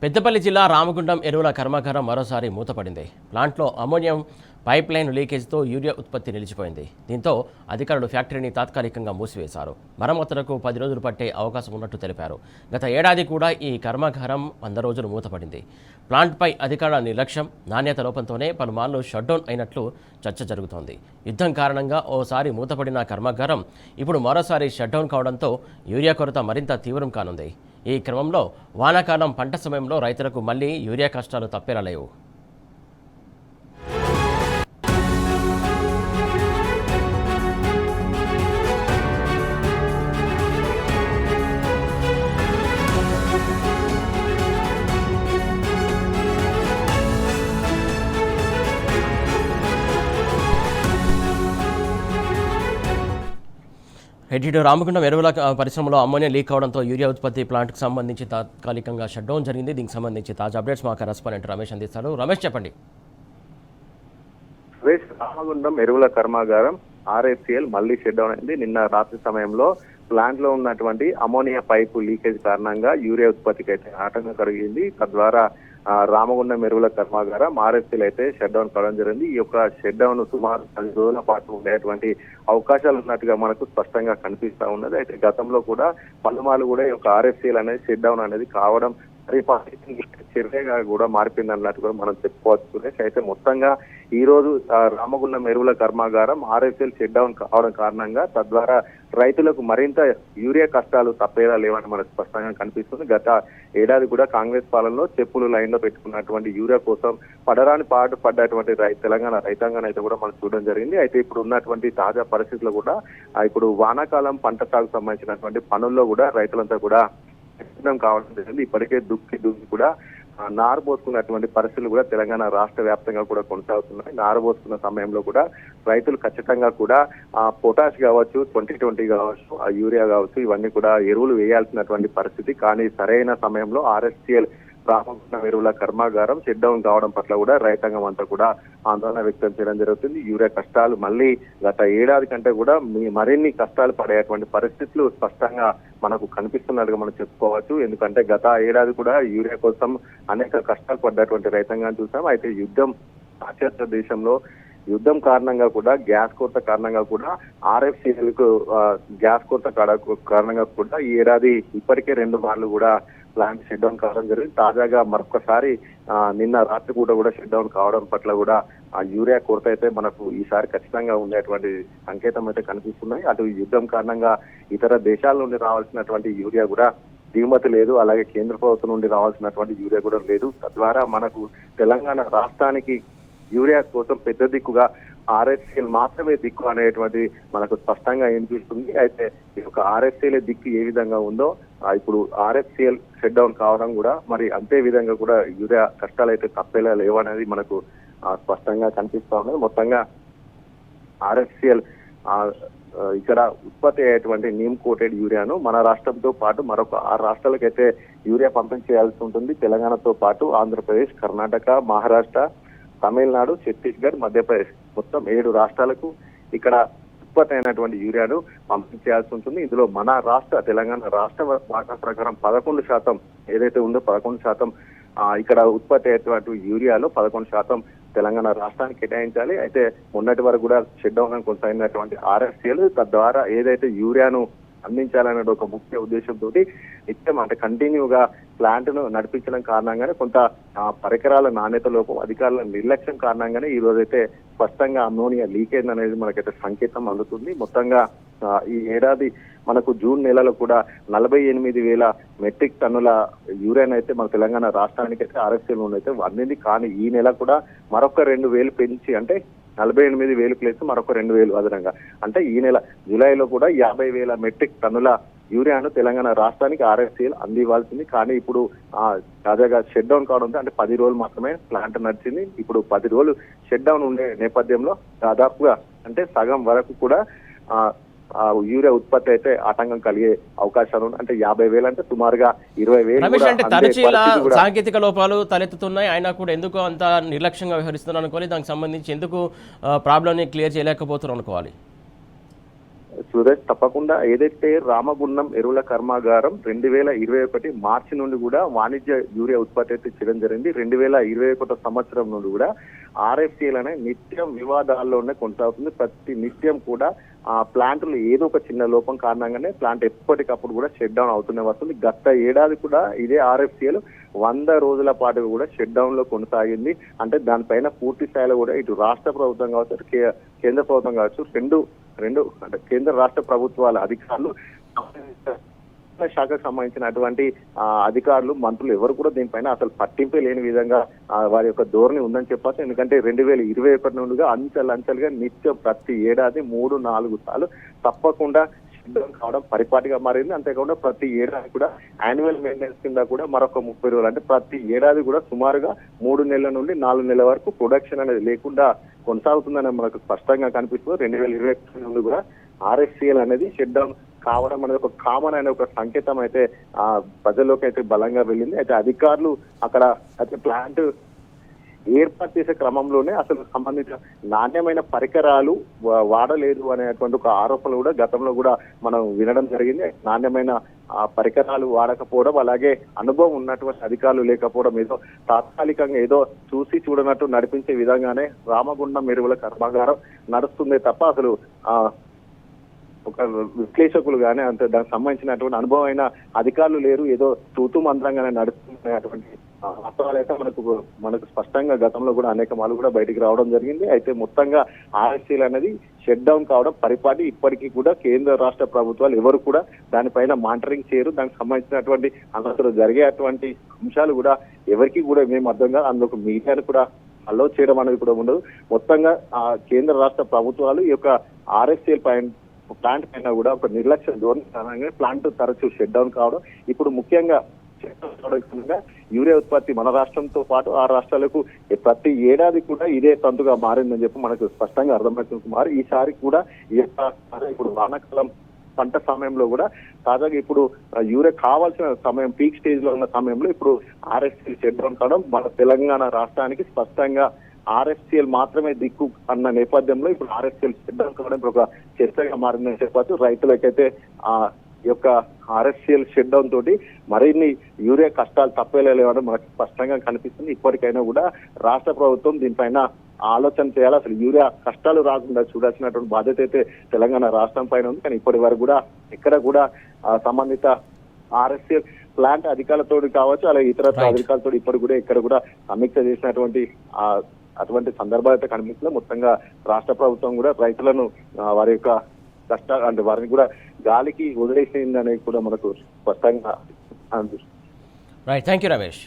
పెద్దపల్లి జిల్లా రామగుండం ఎరువుల కర్మాగారం మరోసారి మూతపడింది. ప్లాంట్లో అమోనియం పైప్ లైన్ లీకేజ్తో యూరియా ఉత్పత్తి నిలిచిపోయింది. దీంతో అధికారులు ఫ్యాక్టరీని తాత్కాలికంగా మూసివేశారు. మరమ్మతులకు 10 రోజులు పట్టే అవకాశం ఉన్నట్టు తెలిపారు. గత ఏడాది కూడా ఈ కర్మాగారం 100 రోజులు మూతపడింది. ప్లాంట్పై అధికారుల నిర్లక్ష్యం, నాణ్యత లోపంతోనే పలుమార్లు షట్డౌన్ అయినట్లు చర్చ జరుగుతోంది. యుద్ధం కారణంగా ఓసారి మూతపడిన కర్మాగారం ఇప్పుడు మరోసారి షట్డౌన్ కావడంతో యూరియా కొరత మరింత తీవ్రం కానుంది. ఈ క్రమంలో వానాకాలం పంట సమయంలో రైతులకు మళ్లీ యూరియా కష్టాలు తప్పేలా లేవు. ఇటు రామగుండం ఎరువుల పరిశ్రమలో అమ్మోనియా లీక్ అవడంతో యూరియా ఉత్పత్తి ప్లాంట్కి సంబంధించి తాత్కాలికంగా షట్డౌన్ జరిగింది. దీనికి సంబంధించి తాజా అప్డేట్స్ మా కరెస్పాండెంట్ రమేష్ అందిస్తారు. రమేష్, చెప్పండి. రామగుండం ఎరువుల కర్మాగారం RFCL మళ్లీ షట్డౌన్ అయింది. నిన్న రాత్రి సమయంలో ప్లాంట్ లో ఉన్నటువంటి అమోనియా పైపు లీకేజ్ కారణంగా యూరియా ఉత్పత్తికి అయితే ఆటంకం కలిగింది. తద్వారా రామగుండం ఎరువుల కర్మాగారం RFCL అయితే షట్ డౌన్ కావడం జరిగింది. ఈ యొక్క షట్ డౌన్ సుమారు 10 రోజుల పాటు ఉండేటువంటి అవకాశాలు ఉన్నట్టుగా మనకు స్పష్టంగా కనిపిస్తా ఉన్నది. అయితే గతంలో కూడా పలుమార్లు కూడా ఈ యొక్క RFCL అనేది షట్ డౌన్ అనేది కావడం చర్యగా కూడా మారిపోయింది అన్నట్టు కూడా మనం చెప్పుకోవచ్చు సురేష్. అయితే మొత్తంగా ఈ రోజు రామగుండం ఎరువుల కర్మాగారం RFCL షట్ డౌన్ కావడం కారణంగా తద్వారా రైతులకు మరింత యూరియా కష్టాలు తప్పేలా లేవని మనకు స్పష్టంగా కనిపిస్తుంది. గత ఏడాది కూడా కాంగ్రెస్ పాలనలో చెప్పులు లైన్ లో పెట్టుకున్నటువంటి యూరియా కోసం పడరాని పాటు పడ్డటువంటి తెలంగాణ రైతాంగాన్ని అయితే కూడా మనం చూడడం జరిగింది. అయితే ఇప్పుడు ఉన్నటువంటి తాజా పరిస్థితుల్లో కూడా ఇప్పుడు వానాకాలం పంట సాగు సంబంధించినటువంటి పనుల్లో కూడా రైతులంతా కూడా కావడం జరిగింది. ఇప్పటికే దుక్కి కూడా నారు పోసుకున్నటువంటి పరిస్థితులు కూడా తెలంగాణ రాష్ట్ర వ్యాప్తంగా కూడా కొనసాగుతున్నాయి. నారు పోసుకున్న సమయంలో కూడా రైతులు ఖచ్చితంగా కూడా పొటాష్ కావచ్చు, 2020 కావచ్చు, యూరియా కావచ్చు, ఇవన్నీ కూడా ఎరువులు వేయాల్సినటువంటి పరిస్థితి. కానీ సరైన సమయంలో RFCL రామగుండం ఎరువుల కర్మాగారం షట్ డౌన్ కావడం పట్ల కూడా రైతాంగం అంతా కూడా ఆందోళన వ్యక్తం చేయడం జరుగుతుంది. యూరియా కష్టాలు మళ్ళీ గత ఏడాది కంటే కూడా మరిన్ని కష్టాలు పడేటువంటి పరిస్థితులు స్పష్టంగా మనకు కనిపిస్తున్నట్టుగా మనం చెప్పుకోవచ్చు. ఎందుకంటే గత ఏడాది కూడా యూరియా కోసం అనేక కష్టాలు పడ్డటువంటి రైతాంగాన్ని చూసాం. అయితే పాశ్చాత్య దేశంలో యుద్ధం కారణంగా కూడా గ్యాస్ కొరత కారణంగా కూడా RFCL కు గ్యాస్ కొరత కారణంగా కూడా ఈ ఏడాది ఇప్పటికే 2 మార్లు కూడా ప్లాంట్ షట్ డౌన్ కావడం జరిగింది. తాజాగా మరొకసారి నిన్న రాత్రి కూడా షట్ డౌన్ కావడం పట్ల కూడా ఆ యూరియా కొరత అయితే మనకు ఈసారి ఖచ్చితంగా ఉండేటువంటి సంకేతం అయితే కనిపిస్తున్నాయి. అటు యుద్ధం కారణంగా ఇతర దేశాల నుండి రావాల్సినటువంటి యూరియా కూడా దిగుమతి లేదు, అలాగే కేంద్ర ప్రభుత్వం నుండి రావాల్సినటువంటి యూరియా కూడా లేదు. తద్వారా మనకు తెలంగాణ రాష్ట్రానికి యూరియా కోసం పెద్ద దిక్కుగా RFCL మాత్రమే దిక్కు అనేటువంటి మనకు స్పష్టంగా వినిపిస్తుంది. అయితే ఈ యొక్క RFCL దిక్కు ఏ విధంగా ఉందో ఇప్పుడు RFCL షట్ డౌన్ కావడం కూడా మరి అంతే విధంగా కూడా యూరియా కష్టాలు అయితే తప్పేలా లేవనేది మనకు స్పష్టంగా కనిపిస్తా ఉన్నది. మొత్తంగా RFCL ఇక్కడ ఉత్పత్తి అయ్యేటువంటి నీమ్ కోటెడ్ యూరియాను మన రాష్ట్రంతో పాటు మరొక 6 రాష్ట్రాలకైతే యూరియా పంపిణీ చేయాల్సి ఉంటుంది. తెలంగాణతో పాటు ఆంధ్రప్రదేశ్, కర్ణాటక, మహారాష్ట్ర, తమిళనాడు, ఛత్తీస్గఢ్, మధ్యప్రదేశ్ మొత్తం 7 రాష్ట్రాలకు ఇక్కడ ఉత్పత్తి అయినటువంటి యూరియాను పంపిణీ చేయాల్సి ఉంటుంది. ఇందులో మన రాష్ట్ర తెలంగాణ రాష్ట్ర వాటా ప్రకారం 11% ఏదైతే ఉందో 11% ఇక్కడ ఉత్పత్తి అయ్యేటువంటి యూరియాలో 11% తెలంగాణ రాష్ట్రానికి కేటాయించాలి. అయితే మొన్నటి వరకు కూడా షట్ డౌన్ కొనసాగినటువంటి RFCL తద్వారా ఏదైతే యూరియాను అందించాలనే ఒక ముఖ్య ఉద్దేశంతో నిత్యం అంటే కంటిన్యూగా ప్లాంట్ ను నడిపించడం కారణంగానే కొంత పరికరాల నాణ్యత లోపం, అధికారుల నిర్లక్ష్యం కారణంగానే ఈ రోజైతే స్పష్టంగా అమ్మోనియా లీకేజ్ అనేది మనకైతే సంకేతం అందుతుంది. మొత్తంగా ఈ ఏడాది మనకు జూన్ నెలలో కూడా 48,000 మెట్రిక్ టన్నుల యూరియాను అయితే మన తెలంగాణ రాష్ట్రానికి అయితే RFCL నుండి అయితే అందింది. కానీ ఈ నెల కూడా మరొక 2,000 పెంచి అంటే 48,000 ప్లేస్ మరొక 2,000 అదనంగా అంటే ఈ నెల జూలైలో కూడా 50,000 మెట్రిక్ టన్నుల యూరియాను తెలంగాణ రాష్ట్రానికి RFCL అందివ్వాల్సింది. కానీ ఇప్పుడు తాజాగా షట్ డౌన్ కావడంతో అంటే 10 రోజులు మాత్రమే ప్లాంట్ నడిచింది. ఇప్పుడు 10 రోజులు షట్ డౌన్ ఉండే నేపథ్యంలో దాదాపుగా అంటే సగం వరకు కూడా యూరియా ఉత్పత్తి అయితే ఆటంకం కలిగే అవకాశాలు అంటే 50,000 అంటే సుమారుగా 20,000. సాంకేతిక లోపాలు తలెత్తుతున్నాయి, అయినా కూడా ఎందుకు అంత నిర్లక్ష్యంగా వ్యవహరిస్తున్నారు అనుకోవాలి. దానికి సంబంధించి ఎందుకు ప్రాబ్లమ్ ని క్లియర్ చేయలేకపోతున్నారు అనుకోవాలి. సురేష్, తప్పకుండా ఏదైతే రామగుండం ఎరువుల కర్మాగారం 2021 మార్చి నుండి కూడా వాణిజ్య యూరియా ఉత్పత్తి అయితే చేయడం జరిగింది. 2021 సంవత్సరం నుండి కూడా RFCL అనే నిత్యం వివాదాల్లోనే కొనసాగుతుంది. ప్రతి నిత్యం కూడా ఆ ప్లాంట్లు ఏదో ఒక చిన్న లోపం కారణంగానే ప్లాంట్ ఎప్పటికప్పుడు కూడా షట్ డౌన్ అవుతూనే వస్తుంది. గత ఏడాది కూడా ఇదే RFCL 100 రోజుల పాటు కూడా షట్ డౌన్ లో కొనసాగింది. అంటే దానిపైన పూర్తి స్థాయిలో కూడా ఇటు రాష్ట్ర ప్రభుత్వం కావచ్చు, కేంద్ర ప్రభుత్వం కావచ్చు, రెండు అంటే కేంద్ర రాష్ట్ర ప్రభుత్వాల అధికారులు, శాఖకు సంబంధించినటువంటి అధికారులు, మంత్రులు ఎవరు కూడా దీనిపైన అసలు పట్టింపే లేని విధంగా వారి యొక్క ధోరణి ఉందని చెప్పచ్చు. ఎందుకంటే 2021 నుండిగా అంచెలుగా నిత్యం ప్రతి ఏడాది 3-4 సార్లు తప్పకుండా షట్డౌన్ కావడం పరిపాటిగా మారింది. అంతేకాకుండా ప్రతి ఏడాది కూడా యాన్యువల్ మెయింటెనెన్స్ కింద కూడా మరొక 30 రోజులు, అంటే ప్రతి ఏడాది కూడా సుమారుగా 3 నెలల నుండి 4 నెలల వరకు ప్రొడక్షన్ అనేది లేకుండా కొనసాగుతుందని మనకు స్పష్టంగా కనిపిస్తుంది. 2021 నుండి కూడా RFCL అనేది షట్ డౌన్ కావడం అనేది ఒక కామన్ అనే ఒక సంకేతం అయితే ప్రజల్లోకి అయితే బలంగా వెళ్ళింది. అయితే అధికారులు అక్కడ అయితే ప్లాంట్ ఏర్పాటు చేసే క్రమంలోనే అసలు సంబంధించిన నాణ్యమైన పరికరాలు వాడలేదు అనేటువంటి ఒక ఆరోపణలు కూడా గతంలో కూడా మనం వినడం జరిగింది. నాణ్యమైన పరికరాలు వాడకపోవడం, అలాగే అనుభవం ఉన్నటువంటి అధికారులు లేకపోవడం, ఏదో తాత్కాలికంగా ఏదో చూసి చూడనట్టు నడిపించే విధంగానే రామగుండం ఎరువుల కర్మాగారం నడుస్తుందే తప్ప అసలు ఒక విశ్లేషకులు కానీ అంతే దానికి సంబంధించినటువంటి అనుభవమైన అధికారులు లేరు, ఏదో తూతు మంత్రంగానే నడుస్తున్నటువంటి వాస్తవాలు అయితే మనకు స్పష్టంగా గతంలో కూడా అనేక మార్లు కూడా బయటికి రావడం జరిగింది. అయితే మొత్తంగా RFCL అనేది షట్ డౌన్ కావడం పరిపాటి ఇప్పటికీ కూడా కేంద్ర రాష్ట్ర ప్రభుత్వాలు ఎవరు కూడా దానిపైన మానిటరింగ్ చేయరు. దానికి సంబంధించినటువంటి అందులో జరిగేటువంటి అంశాలు కూడా ఎవరికి కూడా మేము అర్థం కాదు. అందులో మీడియాను కూడా అలో చేయడం అనేది కూడా ఉండదు. మొత్తంగా కేంద్ర రాష్ట్ర ప్రభుత్వాలు ఈ యొక్క RFCL ప్లాంట్ పైన కూడా ఒక నిర్లక్ష్య ధోరణి కారణంగా ప్లాంట్ తరచూ షట్ డౌన్ కావడం, ఇప్పుడు ముఖ్యంగా యూరియా ఉత్పత్తి మన రాష్ట్రంతో పాటు ఆ రాష్ట్రాలకు ప్రతి ఏడాది కూడా ఇదే తంతుగా మారిందని చెప్పి మనకు స్పష్టంగా అర్థమవుతుంది. కుమార్, ఈసారి కూడా ఇప్పుడు వానాకాలం పంట సమయంలో కూడా తాజాగా ఇప్పుడు యూరియా కావాల్సిన సమయం పీక్ స్టేజ్ లో ఉన్న సమయంలో ఇప్పుడు RFCL షట్ డౌన్ కావడం మన తెలంగాణ రాష్ట్రానికి స్పష్టంగా RFCL మాత్రమే దిక్కు అన్న నేపథ్యంలో ఇప్పుడు RFCL షట్ డౌన్ కావడం ఇప్పుడు ఒక చర్చగా మారిందని చెప్పచ్చు. రైతులకైతే ఈ యొక్క RFCL షట్ డౌన్ తోటి మరిన్ని యూరియా కష్టాలు తప్పేలేవని మనకు స్పష్టంగా కనిపిస్తుంది. ఇప్పటికైనా కూడా రాష్ట్ర ప్రభుత్వం దీనిపైన ఆలోచన చేయాలి. అసలు యూరియా కష్టాలు రాకుండా చూడాల్సినటువంటి బాధ్యత అయితే తెలంగాణ రాష్ట్రం పైన ఉంది. కానీ ఇప్పటి వరకు కూడా ఎక్కడ కూడా సంబంధిత RFCL ప్లాంట్ అధికారులతో కావచ్చు, అలాగే ఇతర అధికారులతో ఇప్పటి కూడా ఇక్కడ కూడా సమీక్ష చేసినటువంటి అటువంటి సందర్భాలు అయితే కనిపిస్తుంది. మొత్తంగా రాష్ట్ర ప్రభుత్వం కూడా రైతులను వారి యొక్క కష్టాలు అంటే వారిని కూడా గాలికి వదిలేసింది అనేది కూడా మనకు స్పష్టంగా అనిపిస్తుంది. Right, thank you Ramesh.